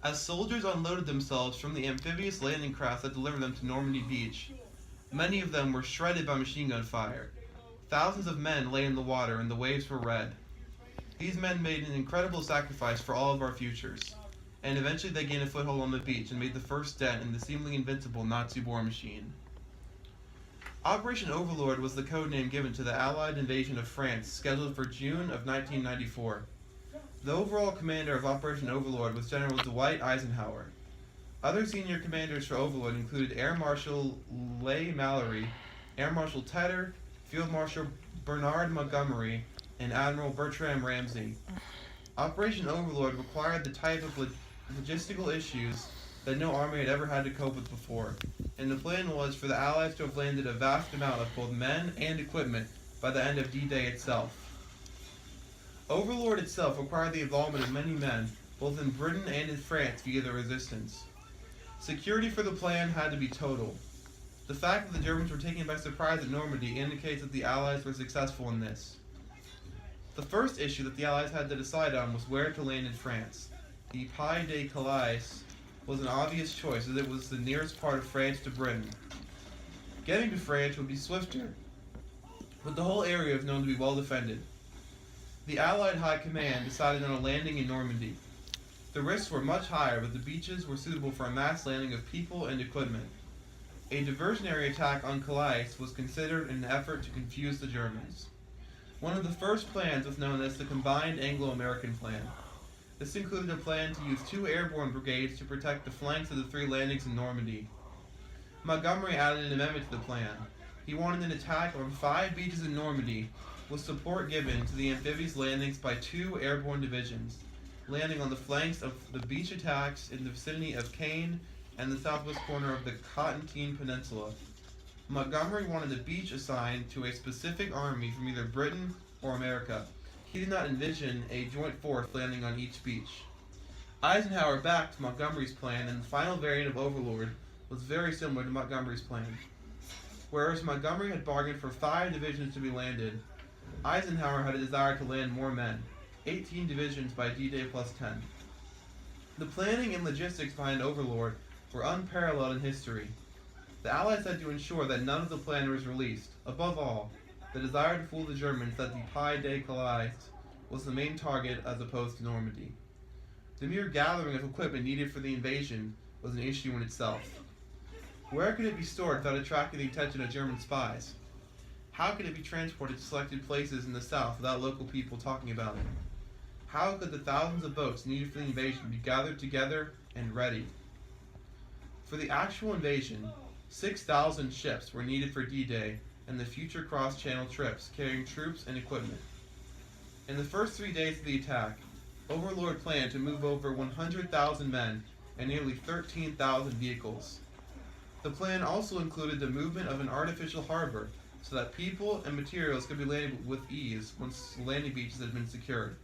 As soldiers unloaded themselves from the amphibious landing craft that delivered them to Normandy Beach, many of them were shredded by machine gun fire. Thousands of men lay in the water and the waves were red. These men made an incredible sacrifice for all of our futures, and eventually they gained a foothold on the beach and made the first dent in the seemingly invincible Nazi war machine. Operation Overlord was the code name given to the Allied invasion of France scheduled for June of 1994. The overall commander of Operation Overlord was General Dwight Eisenhower. Other senior commanders for Overlord included Air Marshal Leigh Mallory, Air Marshal Tedder, Field Marshal Bernard Montgomery, and Admiral Bertram Ramsey. Operation Overlord required the type of logistical issues that no army had ever had to cope with before, and the plan was for the Allies to have landed a vast amount of both men and equipment by the end of D-Day itself. Overlord itself required the involvement of many men, both in Britain and in France via the resistance. Security for the plan had to be total. The fact that the Germans were taken by surprise at Normandy indicates that the Allies were successful in this. The first issue that the Allies had to decide on was where to land in France. The Pays de Calais was an obvious choice as it was the nearest part of France to Britain. Getting to France would be swifter, but the whole area was known to be well defended. The Allied High Command decided on a landing in Normandy. The risks were much higher, but the beaches were suitable for a mass landing of people and equipment. A diversionary attack on Calais was considered in an effort to confuse the Germans. One of the first plans was known as the Combined Anglo-American Plan. This included a plan to use 2 airborne brigades to protect the flanks of the 3 landings in Normandy. Montgomery added an amendment to the plan. He wanted an attack on 5 beaches in Normandy, with support given to the amphibious landings by 2 airborne divisions, landing on the flanks of the beach attacks in the vicinity of Caen and the southwest corner of the Cotentin Peninsula. Montgomery wanted the beach assigned to a specific army from either Britain or America. He did not envision a joint force landing on each beach. Eisenhower backed Montgomery's plan, and the final variant of Overlord was very similar to Montgomery's plan. Whereas Montgomery had bargained for 5 divisions to be landed, Eisenhower had a desire to land more men, 18 divisions by D-Day plus 10. The planning and logistics behind Overlord were unparalleled in history. The Allies had to ensure that none of the plan was released. Above all, the desire to fool the Germans that the Pays de Calais was the main target as opposed to Normandy. The mere gathering of equipment needed for the invasion was an issue in itself. Where could it be stored without attracting the attention of German spies? How could it be transported to selected places in the south without local people talking about it? How could the thousands of boats needed for the invasion be gathered together and ready? For the actual invasion, 6,000 ships were needed for D-Day and the future cross-channel trips carrying troops and equipment. In the first 3 days of the attack, Overlord planned to move over 100,000 men and nearly 13,000 vehicles. The plan also included the movement of an artificial harbor so that people and materials could be landed with ease once the landing beaches had been secured.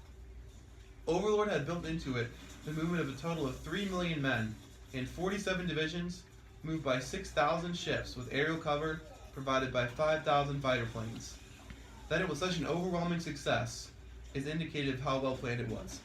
Overlord had built into it the movement of a total of 3 million men in 47 divisions, moved by 6,000 ships with aerial cover provided by 5,000 fighter planes. That it was such an overwhelming success is indicative of how well planned it was.